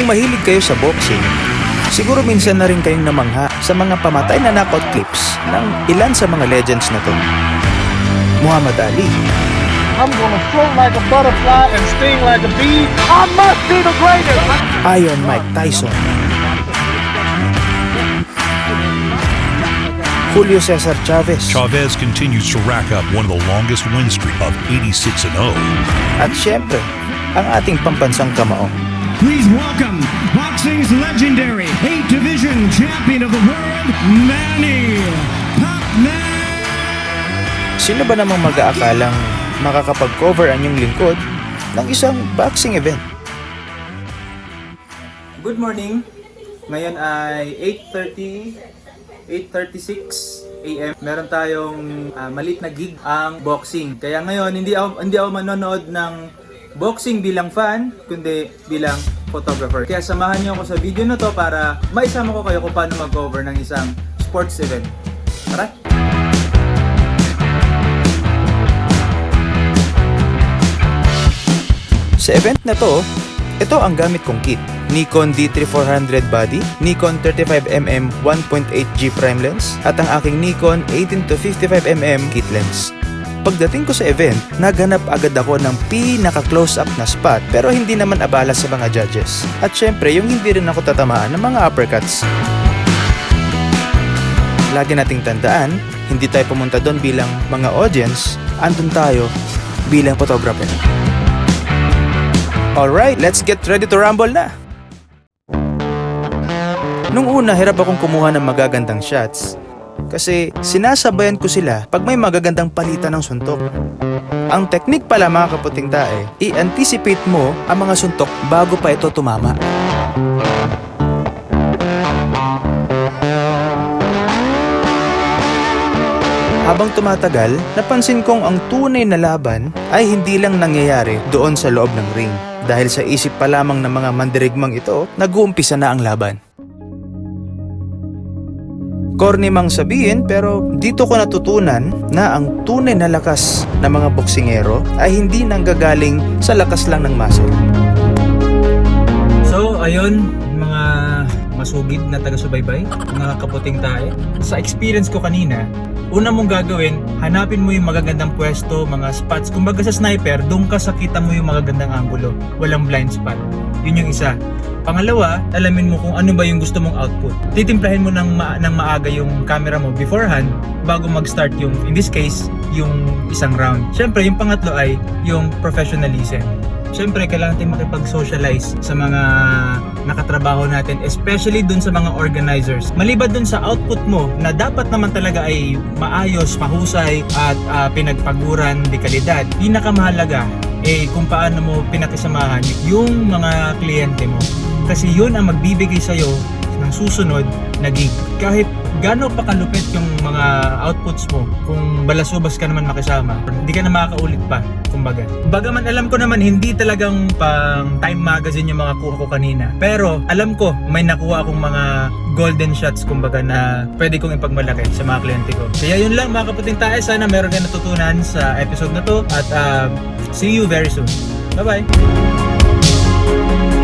Kung mahilig kayo sa boxing, siguro minsan na rin kayong namangha sa mga pamatay na knockout clips ng ilan sa mga legends na to. Muhammad Ali, I'm gonna float like a butterfly and sting like a bee. I must be the greatest. Iron Mike Tyson, Julio Cesar Chavez, Chavez continues to rack up one of the longest win streak of 86-0. at syempre, ang ating pambansang kamao, Please welcome boxing's legendary 8th Division Champion of the World, Manny Pacquiao. Sino ba namang mag-aakalang makakapag-cover ang iyong lingkod ng isang boxing event? Good morning! Ngayon ay 8:36 AM. Meron tayong maliit na gig ang boxing. Kaya ngayon hindi ako manonood ng boxing bilang fan, kundi bilang photographer. Kaya samahan niyo ako sa video na to para maisama ko kayo kung paano mag-cover ng isang sports event. Tara! Sa event na to, ito ang gamit kong kit. Nikon D3400 body, Nikon 35mm 1.8G prime lens, at ang aking Nikon 18-55mm kit lens. Pagdating ko sa event, naghanap agad ako ng pinaka-close-up na spot pero hindi naman abala sa mga judges. At syempre, yung hindi rin ako tatamaan ng mga uppercuts. Lagi nating tandaan, hindi tayo pumunta doon bilang mga audience, andun tayo bilang photographer. Alright, let's get ready to rumble na! Nung una, hirap akong kumuha ng magagandang shots kasi sinasabayan ko sila pag may magagandang palitan ng suntok. Ang teknik pala mga kaputing tae, i-anticipate mo ang mga suntok bago pa ito tumama. Habang tumatagal, napansin kong ang tunay na laban ay hindi lang nangyayari doon sa loob ng ring. Dahil sa isip pa lamang ng mga mandirigmang ito, nag-uumpisa na ang laban. Corny mang sabihin pero dito ko natutunan na ang tunay na lakas ng mga boksingero ay hindi nanggagaling sa lakas lang ng muscle. So ayun, mga masugid na taga-subaybay, mga kaputing tae. Sa experience ko kanina, una mong gagawin, hanapin mo yung magagandang pwesto, mga spots. Kumbaga sa sniper, doon ka sakita mo yung magagandang angulo. Walang blind spot. Yun yung isa. Pangalawa, alamin mo kung ano ba yung gusto mong output. Titimplahin mo ng maaga yung camera mo beforehand bago mag-start yung, in this case, yung isang round. Siyempre, yung pangatlo ay yung professionalism. Siyempre, kailangan tayong makipag-socialize sa mga nakatrabaho natin, especially dun sa mga organizers. Maliban dun sa output mo na dapat naman talaga ay maayos, mahusay at pinagpaguran, di kalidad. Pinakamahalaga kung paano mo pinakisamahan yung mga kliyente mo. Kasi yun ang magbibigay sa'yo ng susunod na gig. Kahit gaano pa kalupit yung mga outputs mo, kung balasubas ka naman makisama, hindi ka na makakaulit pa, kumbaga. Bagaman alam ko naman hindi talagang pang Time Magazine yung mga kuha ko kanina. Pero alam ko may nakuha akong mga golden shots, kumbaga, na pwede kong ipagmalaki sa mga kliyente ko. Kaya yun lang mga kaputing tae, sana meron kayo natutunan sa episode na to at see you very soon. Bye bye!